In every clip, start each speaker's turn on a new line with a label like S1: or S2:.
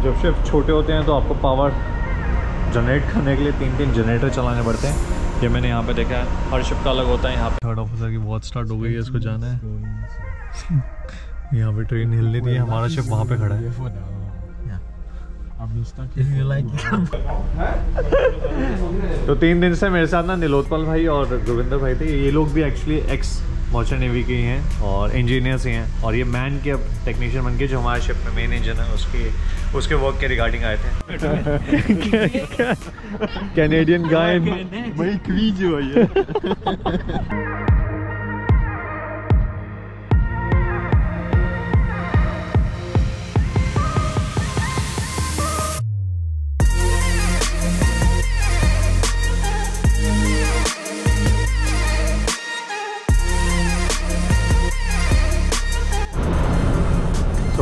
S1: जब शिप छोटे होते हैं तो आपको पावर जनरेट करने के लिए 3-3 जनरेटर चलाने पड़ते हैं। ये मैंने यहाँ पे देखा है, हर शिप का अलग होता है। यहाँ पे थर्ड ऑफिसर की वॉच स्टार्ट हो गई है, इसको जाना है। यहाँ पे ट्रेन हिल नहीं रही है, हमारा शिप वहाँ पे खड़ा है। तो 3 दिन से मेरे साथ ना नीलोत्पल भाई और गुरविंदर भाई थे। ये लोग भी एक्चुअली एक्स मर्चेंट नेवी के ही हैं और इंजीनियर्स ही हैं, और ये मैन के अब टेक्नीशियन बन के जो हमारे शिप में मेन इंजन है उसके वर्क के रिगार्डिंग आए थे। कैनेडियन गाय
S2: भाई क्वीज हुआ ये।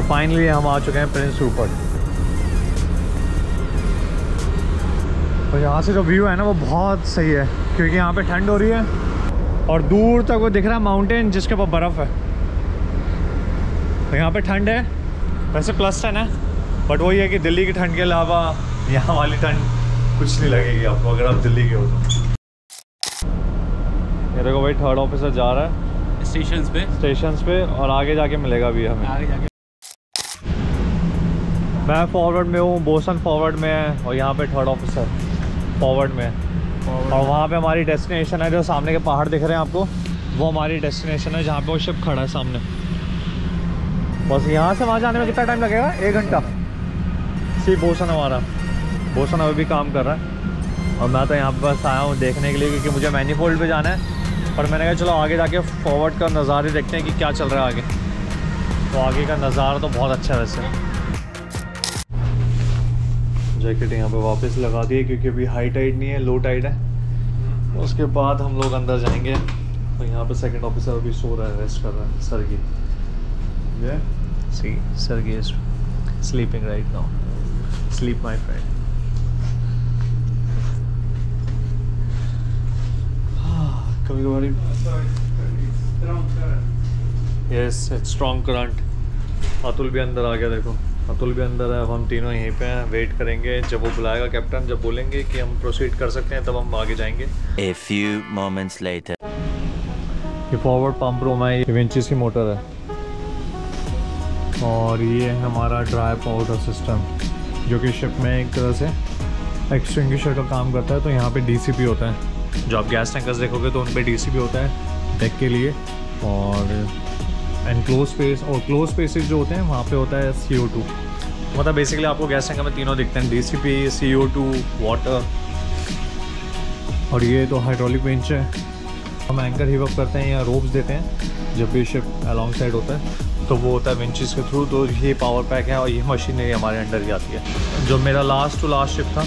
S1: फाइनली हम आ चुके हैं प्रिंस रूपर्ट। तो यहाँ से जो व्यू है ना वो बहुत सही है, क्योंकि यहाँ पे ठंड हो रही है और दूर तक वो दिख रहा है माउंटेन जिसके ऊपर बर्फ़ है। तो यहाँ पे ठंड है, वैसे +10 है, बट वही है कि दिल्ली की ठंड के अलावा यहाँ वाली ठंड कुछ नहीं लगेगी आपको अगर आप दिल्ली के हो तो। ये देखो भाई, थर्ड ऑफिसर जा रहा है स्टेशंस पे और आगे जाके मिलेगा भी हमें। आगे जाके मैं फॉरवर्ड में हूँ, बोसन फॉरवर्ड में है और यहाँ पे थर्ड ऑफिसर फॉरवर्ड में है। और वहाँ पे हमारी डेस्टिनेशन है, जो सामने के पहाड़ दिख रहे हैं आपको, वो हमारी डेस्टिनेशन है जहाँ पे वो शिप खड़ा है सामने। बस यहाँ से वहाँ जाने में कितना टाइम लगेगा? 1 घंटा। सी बोसन हमारा, बोसन अभी भी काम कर रहा है और मैं तो यहाँ पे बस आया हूँ देखने के लिए, क्योंकि मुझे मैनीफोल्ड पे जाना है। पर मैंने कहा चलो आगे जाके फॉरवर्ड का नज़ारे देखते हैं कि क्या चल रहा है आगे। तो आगे का नज़ारा तो बहुत अच्छा है वैसे। जैकेट यहाँ पे वापस लगा दिए क्योंकि अभी हाई टाइड नहीं है, लो टाइड है। उसके बाद हम लोग अंदर जाएंगे। तो यहाँ पे सेकंड ऑफिसर अभी सो रहा है, रेस्ट कर रहा है। Sargi, see Sargi is sleeping right now. Sleep my friend. कभी कभार yes, it's strong current. Atul भी अंदर आ गया, देखो अतुल भी अंदर है। अब हम तीनों यहीं पे हैं, वेट करेंगे जब वो बुलाएगा कैप्टन। जब बोलेंगे कि हम प्रोसीड कर सकते हैं तब हम आगे जाएंगे।
S3: A few moments later.
S1: ये फॉरवर्ड पंप रूम है, ये विंचीज की मोटर है और ये है हमारा ड्राई पाउडर सिस्टम, जो कि शिप में एक तरह से एक्सटिंग्विशर का काम करता है। तो यहाँ पे DCP होता है, जो आप गैस टैंकर्स देखोगे तो उन पर DCP होता है डेक के लिए। और एनक्लोज स्पेस और क्लोज स्पेसेस जो होते हैं वहाँ पे होता है CO2। मतलब बेसिकली आपको गैस टैंकर में तीनों दिखते हैं, DCP, CO2, वाटर। और ये तो हाइड्रोलिक विंच है। हम एंकर हिव अप करते हैं या रोप्स देते हैं जब भी शिप अलॉन्ग साइड होता है, तो वो होता है विंचेस के थ्रू। तो ये पावर पैक है और ये मशीनरी हमारे अंडर ही आती है। जो मेरा लास्ट टू लास्ट शिप था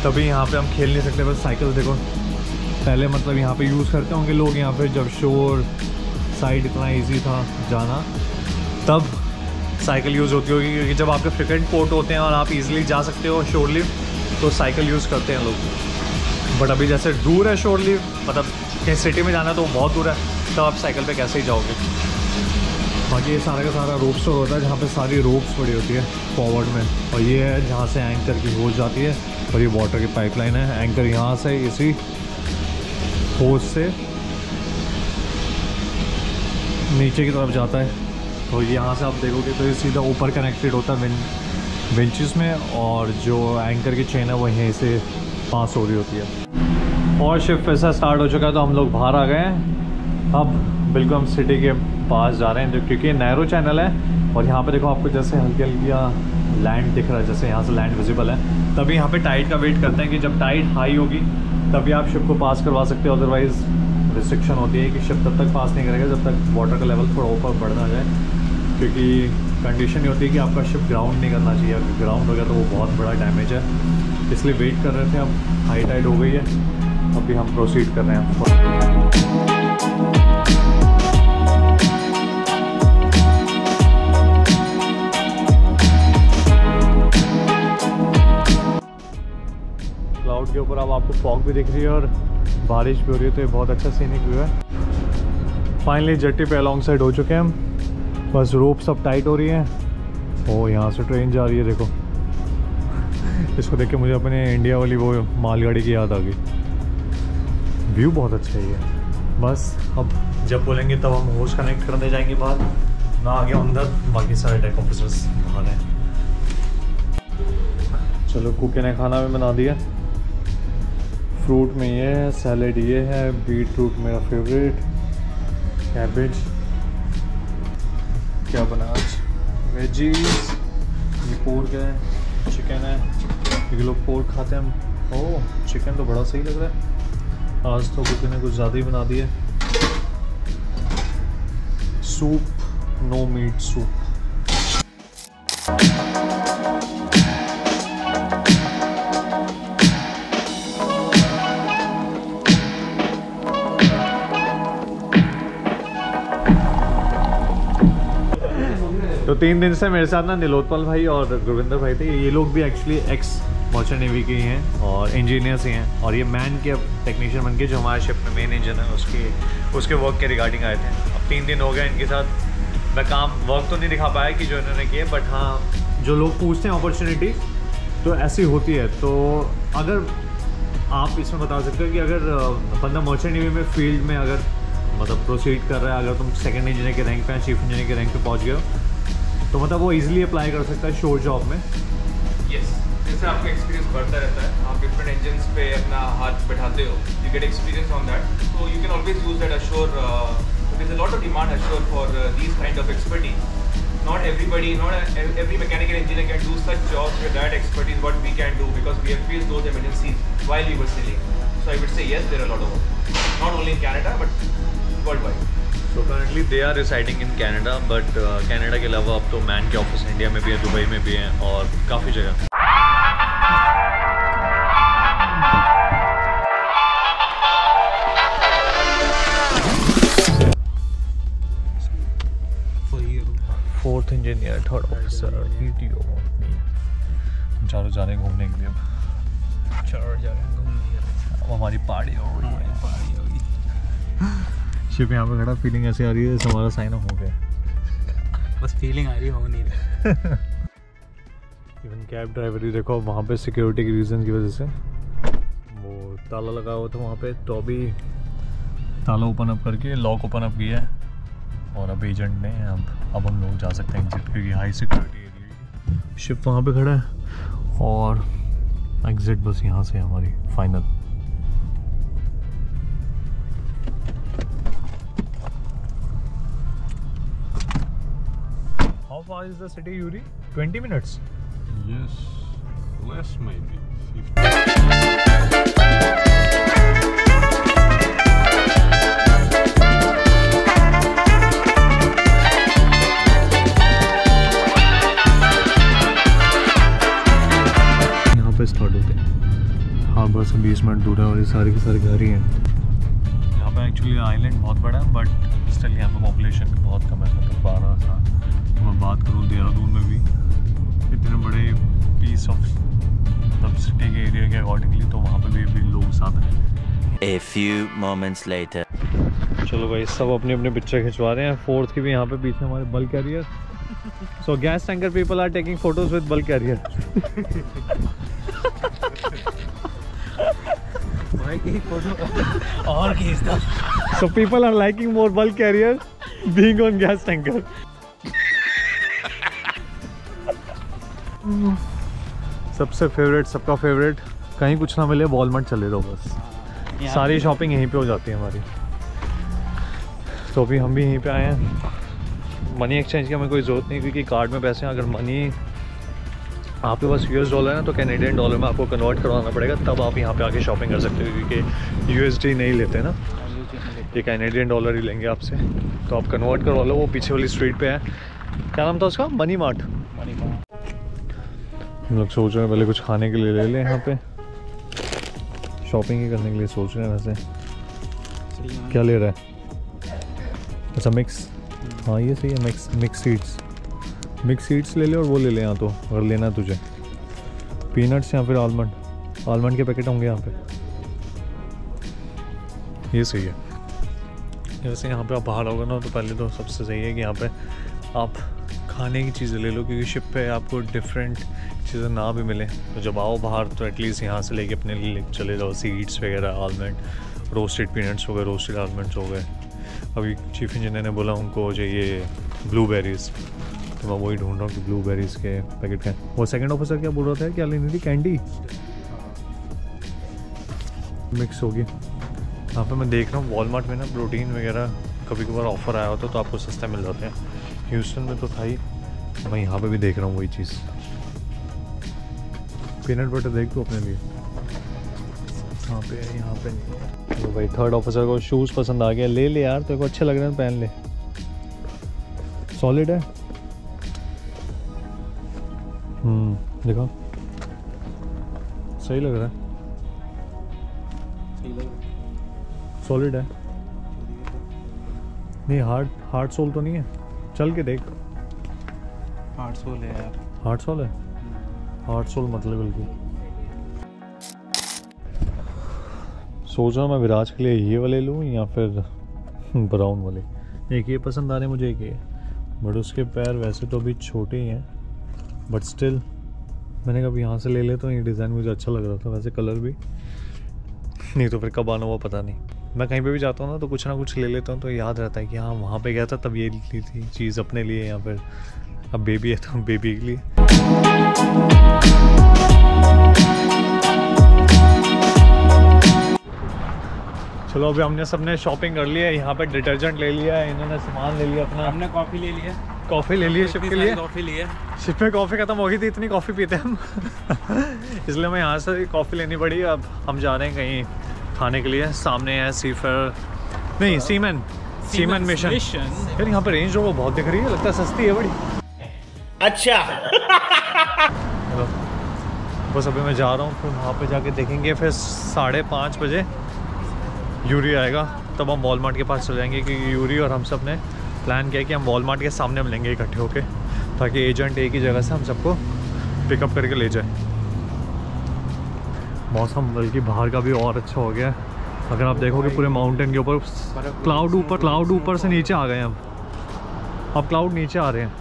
S1: तभी यहाँ पे हम खेल नहीं सकते, बस साइकिल देखो। पहले मतलब यहाँ पे यूज़ करते होंगे लोग, यहाँ पे जब शोर साइड इतना इजी था जाना तब साइकिल यूज़ होती होगी, क्योंकि जब आपके फ्रिक्वेंट पोर्ट होते हैं और आप इजीली जा सकते हो शोर लिव, तो साइकिल यूज़ करते हैं लोग। बट अभी जैसे दूर है शोर लिव, मतलब कहीं सिटी में जाना है तो बहुत दूर है, तब आप साइकिल पे कैसे ही जाओगे। बाकी ये सारा का सारा रोप स्टोर होता है जहाँ पे सारी रोप्स पड़ी होती है फॉरवर्ड में। और ये है जहाँ से एंकर की होज जाती है और ये वाटर की पाइपलाइन है। एंकर यहाँ से इसी होज से नीचे की तरफ जाता है। तो यहाँ से आप देखोगे तो ये सीधा ऊपर कनेक्टेड होता है विंचेस में, और जो एंकर की चेन है वो यहीं से पास हो रही होती है। और शिफ्ट ऐसा स्टार्ट हो चुका है तो हम लोग बाहर आ गए हैं। अब बिल्कुल हम सिटी के पास जा रहे हैं, जो क्योंकि नैरो चैनल है और यहाँ पे देखो आपको जैसे हल्की हल्की लैंड दिख रहा है, जैसे यहाँ से लैंड विजिबल है। तभी यहाँ पे टाइड का वेट करते हैं कि जब टाइड हाई होगी तभी आप शिप को पास करवा सकते हो। अदरवाइज़ रिस्ट्रिक्शन होती है कि शिप तब तक पास नहीं करेगा जब तक वाटर का लेवल थोड़ा ऊपर बढ़ना जाए, क्योंकि कंडीशन ये होती है कि आपका शिप ग्राउंड नहीं करना चाहिए। अगर ग्राउंड हो गया तो वो बहुत बड़ा डैमेज है, इसलिए वेट कर रहे थे। अब हाई टाइड हो गई है, अभी हम प्रोसीड कर रहे हैं। क्लाउड के ऊपर अब आपको फॉग भी दिख रही है और बारिश भी हो रही है, तो ये बहुत अच्छा सीनिक व्यू है। फाइनली जेट्टी पे अलॉन्ग साइड हो चुके हैं हम, बस रोप सब टाइट हो रही हैं। ओ यहाँ से ट्रेन जा रही है देखो, इसको देख के मुझे अपने इंडिया वाली वो मालगाड़ी की याद आ गई। व्यू बहुत अच्छा है ये। बस अब जब बोलेंगे तब हम होस्ट कनेक्ट करने जाएंगे बाहर। मैं आ गया अंदर, बाकी सारे डेक ऑफिसर्स बाहर हैं। चलो कुकी ने खाना भी बना दिया। फ्रूट में ये है, सैलेड ये है, बीट रूट मेरा फेवरेट, कैबेज। क्या बना आज? वेजीज, ये पोर्क है, चिकन है। ये लोग पोर्क खाते हैं। ओह चिकन तो बड़ा सही लग रहा है। आज तो कुकी ने कुछ ज़्यादा ही बना दिया। Soup, no meat soup. तो 3 दिन से मेरे साथ ना नीलोत्पल भाई और गुरविंदर भाई थे। ये लोग भी एक्चुअली एक्स मर्चेंट नेवी के ही हैं और इंजीनियर्स ही हैं। और ये मैन के अब टेक्नीशियन बन के जो हमारे शिप में मेन इंजन है उसके वर्क के रिगार्डिंग आए थे। अब 3 दिन हो गए इनके साथ। मैं काम वर्क तो नहीं दिखा पाया कि जो इन्होंने किए, बट हाँ जो लोग पूछते हैं अपॉर्चुनिटी तो ऐसी होती है। तो अगर आप इसमें बता सकते हो कि अगर बंदा मर्चेंट नेवी में फील्ड में अगर मतलब प्रोसीड कर रहा है, अगर तुम सेकंड इंजीनियर के रैंक पे चीफ इंजीनियर के रैंक पे पहुंच गए हो तो मतलब वो इजीली अप्लाई कर सकता है शोर जॉब में।
S4: यस, जैसे आपका एक्सपीरियंस बढ़ता रहता है, आप डिफरेंट इंजन्स पे अपना हाथ बैठाते हो, you get experience on that, so you can always use that ashore. There's a lot of demand ashore for these kind of expertise. Not every mechanical engineer can do such jobs with that expertise what we can do, because we have faced those emergencies while we were sailing. So I would say yes, there are a lot of work, not only in Canada but worldwide.
S1: So currently they are residing in Canada, but Canada के अलावा अब तो man के office India में भी है, Dubai में भी हैं और काफ़ी जगह। Fourth engineer, third officer, ETO। चारों जा रहे हैं घूमने के लिए। अब हमारी पार्टी हो रही है। शिप यहाँ पे खड़ा, फीलिंग ऐसी आ रही है जैसे हमारा साइन ऑफ हो गया।
S2: बस फीलिंग आ रही है, हो नहीं रहा।
S1: इवन कैब ड्राइवर ही देखो, वहाँ पे सिक्योरिटी की रीज़न की वजह से वो ताला लगा हुआ था वहाँ पे, तो अभी ताला ओपन अप करके लॉक ओपन अप किया है और अब एजेंट ने अब हम लोग जा सकते हैं एग्जिट, क्योंकि हाई सिक्योरिटी एरिया। शिप वहाँ पे खड़ा है और एग्जिट बस यहाँ से हमारी final. How far is the city, Yuri? 20 minutes?
S2: Yes, less maybe. 50.
S1: यहाँ पे स्टार्ट होते हैं, हार्बर से 20 मिनट दूर है और ये सारे के सारे घर ही हैं। यहाँ पे एक्चुअली आइलैंड बहुत बड़ा है, बट स्टिल यहाँ पे पॉपुलेशन बहुत कम है, मतलब 12 साल। मैं बात करूँ देहरादून में भी इतने बड़े पीस ऑफ मतलब सिटी के एरिया के अकॉर्डिंगली, तो वहाँ पे भी लोग ज़्यादा हैं।
S3: A few moments later.
S1: चलो भाई, सब अपने अपने पिक्चर खिंचवा रहे हैं। फोर्थ की भी यहाँ पे पीछे हमारे bulk carrier. So gas tanker people are taking photos with bulk carrier.
S2: और खींचता।
S1: So people are liking more bulk carrier being on gas tanker. सबसे फेवरेट, सबका फेवरेट, कहीं कुछ ना मिले वॉलमार्ट चले जाओ बस। सारी शॉपिंग यहीं पे हो जाती है हमारी। तो अभी हम भी यहीं पे आए हैं। मनी एक्सचेंज की हमें कोई ज़रूरत नहीं, क्योंकि कार्ड में पैसे हैं। अगर मनी आपके पास $US है ना, तो कैनेडियन डॉलर में आपको कन्वर्ट करवाना पड़ेगा, तब आप यहाँ पे आके शॉपिंग कर सकते हो, क्योंकि USD नहीं लेते ना, ये कैनेडियन डॉलर ही लेंगे आपसे। तो आप कन्वर्ट करवा लो, वो पीछे वाली स्ट्रीट पे है। क्या नाम था उसका? Money mart. हम लोग सोच रहे हैं पहले कुछ खाने के लिए ले लें, यहाँ पे शॉपिंग ही करने के लिए सोच रहे हैं। वैसे क्या ले रहा है? अच्छा मिक्स, हाँ ये सही है, मिक्स सीड्स ले ले, और वो ले ले यहाँ, तो अगर लेना है तुझे पीनट्स या फिर आलमंड के पैकेट होंगे यहाँ पे, ये सही है। जैसे यहाँ पे आप बाहर होगा ना, तो पहले तो सबसे सही है कि यहाँ पे आप खाने की चीज़ें ले लो, क्योंकि शिप पे आपको डिफरेंट चीज़ें ना भी मिले तो जब आओ बाहर तो एटलीस्ट यहाँ से लेके अपने लिए चले जाओ। सीड्स वगैरह, आलमंड, रोस्टेड पीनट्स हो गए, रोस्टेड आलमंड्स हो गए। अभी चीफ इंजीनियर ने बोला उनको चाहिए ब्लूबेरीज़, तो मैं वही ढूंढ रहा हूँ कि ब्लूबेरीज़ के पैकेट का। वो सेकंड ऑफिसर क्या बोल रहा था, क्या लेनी थी? कैंडी मिक्स होगी। यहाँ पे मैं देख रहा हूँ वॉलमार्ट में ना प्रोटीन वगैरह कभी कभार ऑफर आया होता है तो आपको सस्ता मिल जाते हैं। ह्यूस्टन में तो था ही, मैं यहाँ पे भी देख रहा हूँ वही चीज़। पीनट बटर देख दो अपने लिए, यहाँ पे है, यहाँ पे नहीं। तो भाई थर्ड ऑफिसर को शूज़ पसंद आ गया, ले ले यार, तेरे को अच्छे लग रहे हैं, पहन ले। सॉलिड है, देखो सही लग रहा है, सॉलिड है। नहीं हार्ड सोल तो नहीं है, चल के देख।
S2: हार्ड सोल है यार।
S1: हार्ड सोल है, हार्ड सोल मतलब बिल्कुल। सोच रहा हूँ मैं विराज के लिए ये वाले लूँ या फिर ब्राउन वाले। एक ये पसंद आ रहे हैं मुझे, एक ये, बट उसके पैर वैसे तो अभी छोटे ही हैं, बट स्टिल मैंने कभी यहाँ से ले ले तो ये डिज़ाइन मुझे अच्छा लग रहा था, वैसे कलर भी। नहीं तो फिर कब आना हुआ पता नहीं। मैं कहीं पे भी जाता हूँ ना तो कुछ ना कुछ ले लेता हूँ तो याद रहता है कि हाँ वहाँ पे गया था तब ये ली थी चीज़ अपने लिए, या फिर अब बेबी है तो बेबी के लिए। चलो अभी हमने सबने शॉपिंग कर लिया है, यहाँ पे डिटर्जेंट ले लिया है, इन्होंने सामान ले लिया अपना,
S2: हमने कॉफ़ी ले लिया,
S1: कॉफ़ी ले ली है शिप के लिए।
S2: कॉफ़ी ली है,
S1: शिप में कॉफ़ी खत्म हो गई थी, इतनी कॉफ़ी पीते हैं हम इसलिए हमें यहाँ से कॉफ़ी लेनी पड़ी। अब हम जा रहे हैं कहीं खाने के लिए, सामने है सीफर नहीं सीमन मिशन। यार यहाँ पे रेंज रोवर बहुत दिख रही है, लगता है सस्ती है बड़ी।
S5: अच्छा
S1: बस अभी मैं जा रहा हूँ, फिर वहाँ पे जाके देखेंगे, फिर 5:30 बजे यूरी आएगा, तब हम वॉलमार्ट के पास चले जाएंगे, क्योंकि यूरी और हम सब ने प्लान किया कि हम वॉलमार्ट के सामने मिलेंगे इकट्ठे होके, ताकि एजेंट एक ही जगह से हम सबको पिकअप करके ले जाए। मौसम बल्कि बाहर का भी और अच्छा हो गया है, अगर आप देखोगे पूरे माउंटेन के ऊपर क्लाउड ऊपर से नीचे आ गए हैं। अब क्लाउड नीचे आ रहे हैं,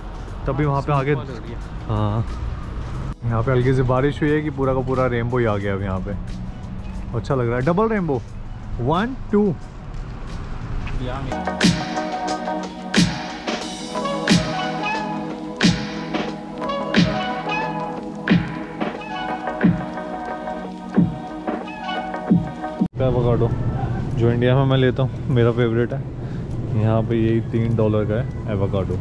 S1: तभी वहाँ पे आगे हाँ यहाँ पे हल्की सी बारिश हुई है कि पूरा का पूरा रेनबो ही आ गया अब यहाँ पे, अच्छा लग रहा है। डबल रेनबो 1 2 एवोकाडो जो इंडिया में मैं लेता हूँ, मेरा फेवरेट है। यहाँ पे यही $3 का है एवोकाडो।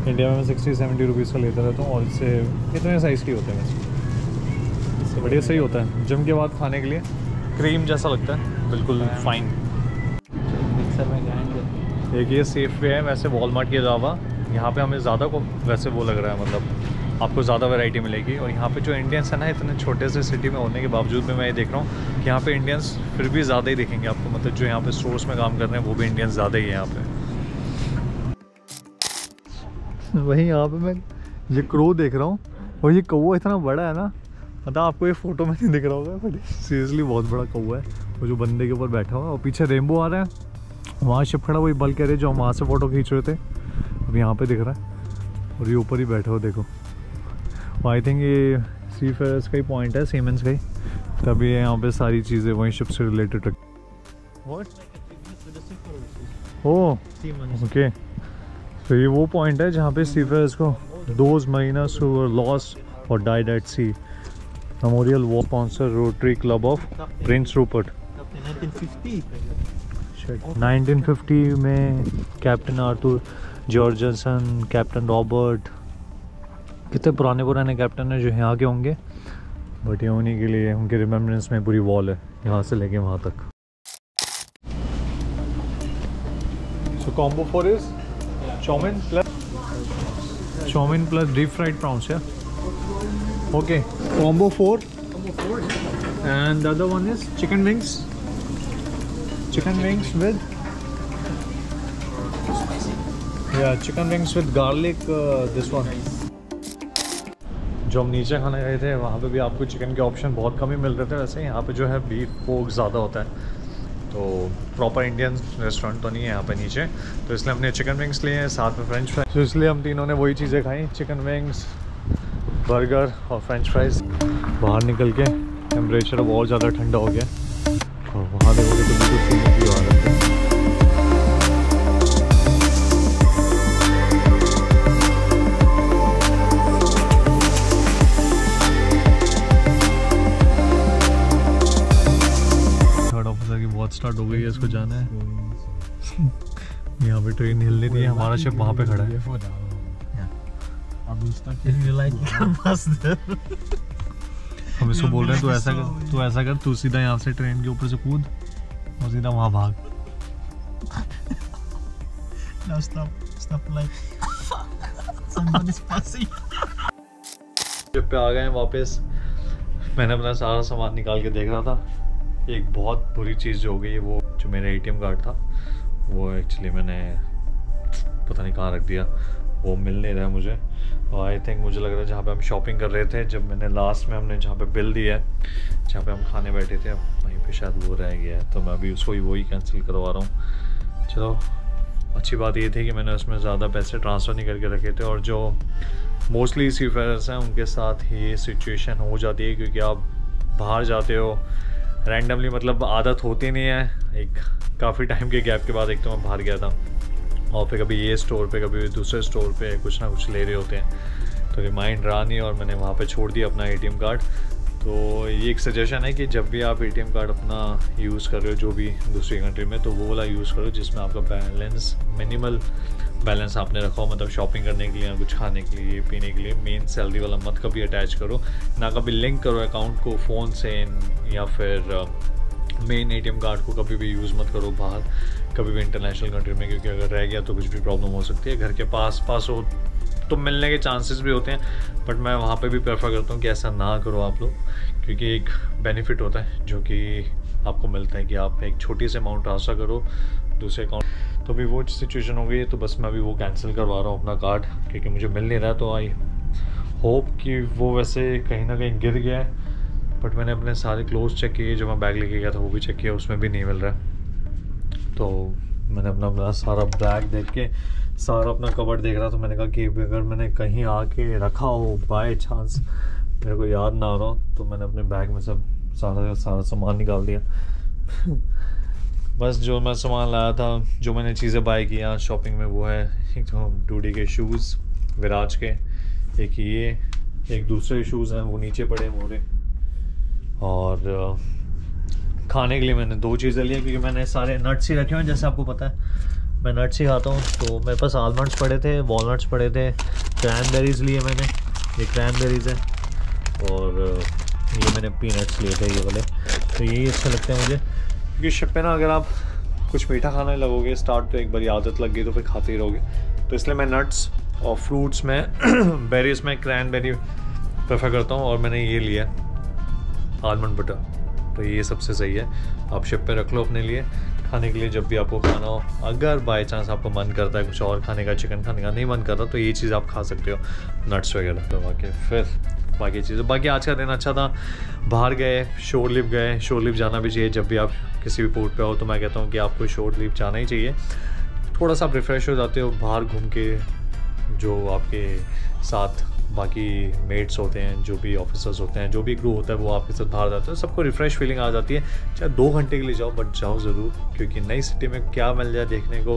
S1: इंडिया में मैं 60-70 रुपीज़ का लेता रहता हूँ, और इससे इतने साइज़ की होते हैं वैसे, इससे बढ़िया सही होता है जिम के बाद खाने के लिए, क्रीम जैसा लगता है बिल्कुल फाइन।
S2: मिक्सर में ग्राइंड।
S1: एक ये सेफ वे है वैसे वॉलमार्ट के अलावा, यहाँ पे हमें ज़्यादा को वैसे वो लग रहा है, मतलब आपको ज़्यादा वैरायटी मिलेगी। और यहाँ पे जो इंडियंस है ना, इतने छोटे से सिटी में होने के बावजूद भी मैं ये देख रहा हूँ कि यहाँ पे इंडियंस फिर भी ज़्यादा ही दिखेंगे आपको, मतलब जो यहाँ पे स्टोर्स में काम कर रहे हैं वो भी इंडियंस ज़्यादा ही है यहाँ पे। वहीं यहाँ पे मैं ये क्रो देख रहा हूँ, और ये कौवा इतना बड़ा है ना, मतलब आपको ये फ़ोटो में नहीं दिख रहा होगा, बट सीरियसली बहुत बड़ा कौवा है वो जो बंदे के ऊपर बैठा हुआ है। और पीछे रेनबो आ रहा है, वहाँ शिप खड़ा, वही बल कह रहे जो हम वहाँ से फ़ोटो खींच रहे थे, अब यहाँ पे दिख रहा है, और ये ऊपर ही बैठा हो देखो। आई थिंक ये सी फेयर्स का ही पॉइंट है, सीमेंस का ही, तभी यहाँ पे सारी चीज़ें वहीं शिप से रिलेटेड रख। ओके, तो ये वो पॉइंट है जहाँ पे सी फेयर्स को those miners who were lost और died at sea memorial war sponsor Rotary Club of Prince Rupert. 1950 में captain Arthur Jorgensen, captain Robert, कितने पुराने कैप्टन हैं जो यहाँ के होंगे, बट ये उन्हीं के लिए उनके रिमेम्बरेंस में पूरी वॉल है यहाँ से लेके वहाँ तक। So combo 4 is chowmein plus deep fried prawns, या okay combo 4 and the other one is chicken wings with chicken wings with garlic, this one। जो हम नीचे खाने गए थे वहाँ पे भी आपको चिकन के ऑप्शन बहुत कम ही मिल रहे थे, वैसे यहाँ पे जो है बीफ पोर्क ज़्यादा होता है, तो प्रॉपर इंडियन रेस्टोरेंट तो नहीं है यहाँ पे नीचे, तो इसलिए हमने चिकन विंग्स लिए हैं साथ में फ्रेंच फ्राइज। तो इसलिए हम तीनों ने वही चीज़ें खाई, चिकन विंग्स, बर्गर और फ्रेंच फ्राइज। बाहर निकल के टेम्परेचर अब और ज़्यादा ठंडा हो गया और वहाँ देखोगे तो बिल्कुल पीने की हालत है। थर्ड ऑफिसर की बहुत स्टार्ट हो गई है, इसको जाना है। यहाँ पे ट्रेन हिल नहीं रही है, हमारा शिप वहाँ पे खड़ा है। हम इसको बोल रहे हैं तू ऐसा कर तू सीधा यहाँ से ट्रेन के ऊपर से कूद और सीधा वहाँ भाग। शिप पे आ गए हैं वापस। मैंने अपना सारा सामान निकाल के देख रहा था। एक बहुत बुरी चीज़ जो हो गई है, वो जो मेरा एटीएम कार्ड था वो एक्चुअली मैंने पता नहीं कहाँ रख दिया, वो मिल नहीं रहा है मुझे। और आई थिंक मुझे लग रहा है जहाँ पे हम शॉपिंग कर रहे थे, जब मैंने लास्ट में हमने जहाँ पे बिल दिया है, जहाँ पे हम खाने बैठे थे, वहीं पे शायद वो रह गया है, तो मैं अभी उसको ही वही कैंसिल करवा रहा हूँ। चलो, अच्छी बात ये थी कि मैंने उसमें ज़्यादा पैसे ट्रांसफ़र नहीं करके रखे थे। और जो मोस्टली सीफेयरर्स हैं उनके साथ ये सिचुएशन हो जाती है, क्योंकि आप बाहर जाते हो रैंडमली, मतलब आदत होती नहीं है। एक काफ़ी टाइम के गैप के बाद एक तो मैं बाहर गया था और फिर कभी ये स्टोर पे कभी दूसरे स्टोर पे कुछ ना कुछ ले रहे होते हैं, तो रिमाइंड रहा नहीं और मैंने वहाँ पे छोड़ दिया अपना एटीएम कार्ड। तो ये एक सजेशन है कि जब भी आप एटीएम कार्ड अपना यूज़ कर रहे हो जो भी दूसरी कंट्री में, तो वो वाला यूज़ करो जिसमें आपका बैलेंस, मिनिमल बैलेंस आपने रखा हो, मतलब शॉपिंग करने के लिए या कुछ खाने के लिए, पीने के लिए। मेन सैलरी वाला मत कभी अटैच करो, ना कभी लिंक करो अकाउंट को फ़ोन से, या फिर मेन एटीएम कार्ड को कभी भी यूज़ मत करो बाहर, कभी भी इंटरनेशनल कंट्री में, क्योंकि अगर रह गया तो कुछ भी प्रॉब्लम हो सकती है। घर के पास हो तो मिलने के चांसेस भी होते हैं, बट मैं वहाँ पे भी प्रेफर करता हूँ कि ऐसा ना करो आप लोग, क्योंकि एक बेनिफिट होता है जो कि आपको मिलता है कि आप एक छोटी सी अमाउंट ट्रांसफ़र करो दूसरे अकाउंट। तो अभी वो सिचुएशन हो गई है, तो बस मैं अभी वो कैंसिल करवा रहा हूँ अपना कार्ड, क्योंकि मुझे मिल नहीं रहा है। तो आई होप कि वो वैसे कहीं ना कहीं गिर गया है, बट मैंने अपने सारे क्लोथ्स चेक किए, जो मैं बैग लेके गया था वो भी चेक किया, उसमें भी नहीं मिल रहा है। तो मैंने अपना सारा बैग देख के, सारा अपना कबर्ड देख रहा, तो मैंने कहा कि अगर मैंने कहीं आके रखा हो बाय चांस, मेरे को याद ना आ रहा हो, तो मैंने अपने बैग में सब सारा सामान निकाल दिया। बस जो मैं सामान लाया था, जो मैंने चीज़ें बाय किया शॉपिंग में, वो है एक तो डूडी के शूज़, विराज के, एक दूसरे शूज़ हैं वो नीचे पड़े मोरे, और खाने के लिए मैंने 2 चीज़ें ली, क्योंकि मैंने सारे नट्स ही रखे हुए हैं, जैसे आपको पता है मैं नट्स ही खाता हूँ। तो मेरे पास आलमंड्स पड़े थे, वॉलनट्स पड़े थे, क्रैनबेरीज़ लिए मैंने, ये क्रैनबेरीज़ है, और ये मैंने पीनट्स लिए थे, ये वाले। तो यही अच्छे लगते हैं मुझे, क्योंकि शिप पे ना अगर आप कुछ मीठा खाने लगोगे स्टार्ट, तो एक बार आदत लग गई तो फिर खाते ही रहोगे। तो इसलिए मैं नट्स और फ्रूट्स में बेरीज में क्रैनबेरी प्रेफर करता हूँ, और मैंने ये लिया आलमंड बटर। तो ये सबसे सही है, आप शिप पे रख लो अपने लिए खाने के लिए, जब भी आपको खाना हो। अगर बाय चांस आपको मन करता है कुछ और खाने का, चिकन खाने का नहीं मन करता, तो ये चीज़ आप खा सकते हो, नट्स वगैरह। तो बाकी चीज़ें, बाकी आज का दिन अच्छा था। बाहर गए, शोर लिफ्ट जाना भी चाहिए जब भी आप किसी भी पोर्ट पे हो। तो मैं कहता हूँ कि आपको शोर लिफ्ट जाना ही चाहिए, थोड़ा सा आप रिफ़्रेश हो जाते हो बाहर घूम के। जो आपके साथ बाकी मेट्स होते हैं, जो भी ऑफिसर्स होते हैं, जो भी क्रू होता है, वो आपके साथ बाहर जाते हैं, सबको रिफ़्रेश फीलिंग आ जाती है। चाहे 2 घंटे के लिए जाओ, बट जाओ ज़रूर, क्योंकि नई सिटी में क्या मिल जाए देखने को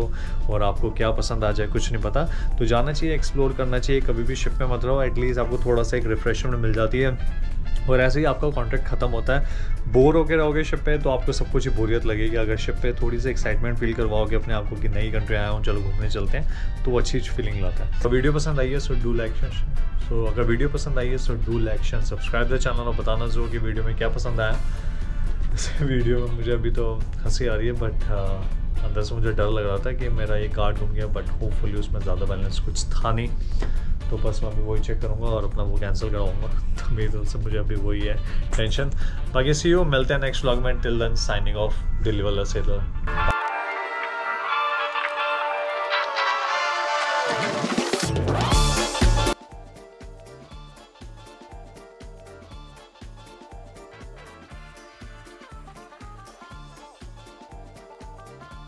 S1: और आपको क्या पसंद आ जाए कुछ नहीं पता। तो जाना चाहिए, एक्सप्लोर करना चाहिए। कभी भी शिप में मत रहो, एटलीस्ट आपको थोड़ा सा एक रिफ्रेशमेंट मिल जाती है। और ऐसे ही आपका कॉन्ट्रैक्ट ख़त्म होता है। बोर होकर रहोगे शिप पे तो आपको सब कुछ ही बोरियत लगेगी। अगर शिप पे थोड़ी सी एक्साइटमेंट फील करवाओगे अपने आप को कि नई कंट्री आया हूँ, चलो घूमने चलते हैं, तो वो अच्छी फीलिंग लाता है। तो वीडियो पसंद आई है सो डू लाइक अगर वीडियो पसंद आई है so do like share, subscribe the channel और बताना ज़रूर कि वीडियो में क्या पसंद आया। वीडियो में मुझे अभी तो हंसी आ रही है, बट अंदर से मुझे डर लग रहा था कि मेरा ये कार्ड घूम गया, बट होपफुली उसमें ज़्यादा बैलेंस कुछ था नहीं। तो बस मैं अभी वही चेक करूँगा और अपना वो कैंसिल कराऊंगा। तो मेरी तरफ से मुझे अभी वही है टेंशन। बाकी सी यू, मिलते हैं नेक्स्ट व्लॉग में। Till then signing off, Delhi वाला सेलर।